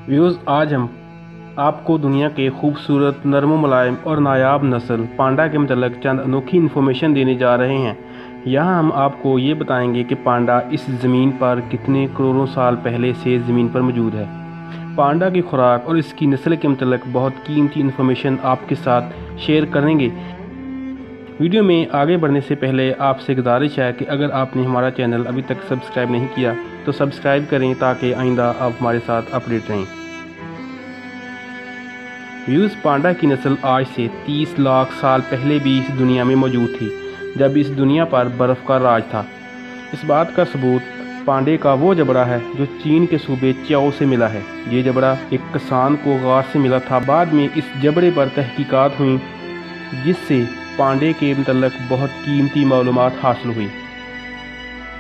Views, आज हम आपको दुनिया के खूबसूरत, नरम मुलायम और नायाब नस्ल पांडा के मतलब चंद अनोखी इन्फॉर्मेशन देने जा रहे हैं। यहाँ हम आपको ये बताएंगे कि पांडा इस ज़मीन पर कितने करोड़ों साल पहले से ज़मीन पर मौजूद है। पांडा की खुराक और इसकी नस्ल के मतलब बहुत कीमती इन्फॉर्मेशन आपके साथ शेयर करेंगे। वीडियो में आगे बढ़ने से पहले आपसे गुजारिश है कि अगर आपने हमारा चैनल अभी तक सब्सक्राइब नहीं किया तो सब्सक्राइब करें ताकि आइंदा आप हमारे साथ अपडेट रहें। व्यूज़, पांडा की नस्ल आज से 30 लाख साल पहले भी इस दुनिया में मौजूद थी, जब इस दुनिया पर बर्फ़ का राज था। इस बात का सबूत पांडे का वो जबड़ा है जो चीन के सूबे च्याओ से मिला है। ये जबड़ा एक किसान को गार से मिला था। बाद में इस जबड़े पर तहकीकात हुई जिससे पांडे के मतलब बहुत कीमती मालूमात हासिल हुई।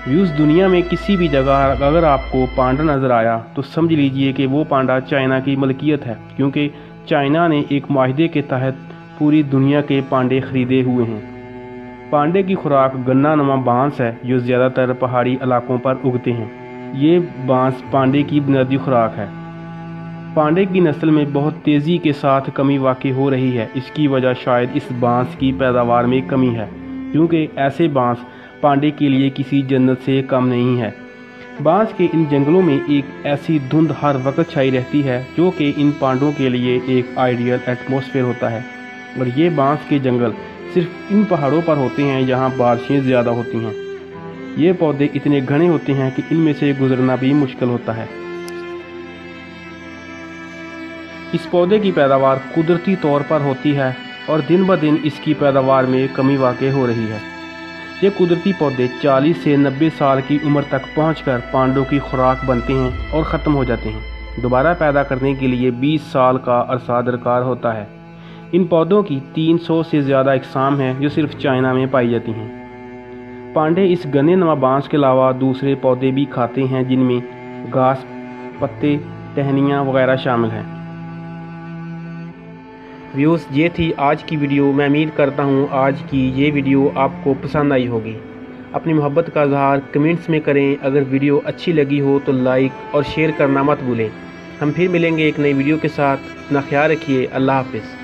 व्यूज़, दुनिया में किसी भी जगह अगर आपको पांडा नज़र आया तो समझ लीजिए कि वो पांडा चाइना की मलकियत है, क्योंकि चाइना ने एक माहदे के तहत पूरी दुनिया के पांडे ख़रीदे हुए हैं। पांडे की खुराक गन्ना नुमा बांस है जो ज़्यादातर पहाड़ी इलाकों पर उगते हैं। ये बांस पांडे की बुनियादी खुराक है। पांडे की नस्ल में बहुत तेज़ी के साथ कमी वाक़ई हो रही है। इसकी वजह शायद इस बांस की पैदावार में कमी है, क्योंकि ऐसे बांस पांडे के लिए किसी जन्नत से कम नहीं है। बांस के इन जंगलों में एक ऐसी धुंध हर वक्त छाई रहती है जो कि इन पांडों के लिए एक आइडियल एटमॉस्फेयर होता है। और ये बांस के जंगल सिर्फ इन पहाड़ों पर होते हैं जहाँ बारिशें ज़्यादा होती हैं। ये पौधे इतने घने होते हैं कि इनमें से गुजरना भी मुश्किल होता है। इस पौधे की पैदावार कुदरती तौर पर होती है और दिन ब दिन इसकी पैदावार में कमी वाक़ई हो रही है। ये कुदरती पौधे 40 से 90 साल की उम्र तक पहुंचकर पांडों की खुराक बनते हैं और ख़त्म हो जाते हैं। दोबारा पैदा करने के लिए 20 साल का अरसा दरकार होता है। इन पौधों की 300 से ज़्यादा इकसाम हैं जो सिर्फ चाइना में पाई जाती हैं। पांडे इस गन्ने नुमा बांस के अलावा दूसरे पौधे भी खाते हैं जिनमें घास, पत्ते, टहनियाँ वगैरह शामिल हैं। व्यूज़, ये थी आज की वीडियो। मैं उम्मीद करता हूँ आज की ये वीडियो आपको पसंद आई होगी। अपनी मोहब्बत का इज़हार कमेंट्स में करें। अगर वीडियो अच्छी लगी हो तो लाइक और शेयर करना मत भूलें। हम फिर मिलेंगे एक नई वीडियो के साथ। अपना ख्याल रखिए। अल्लाह हाफ़िज़।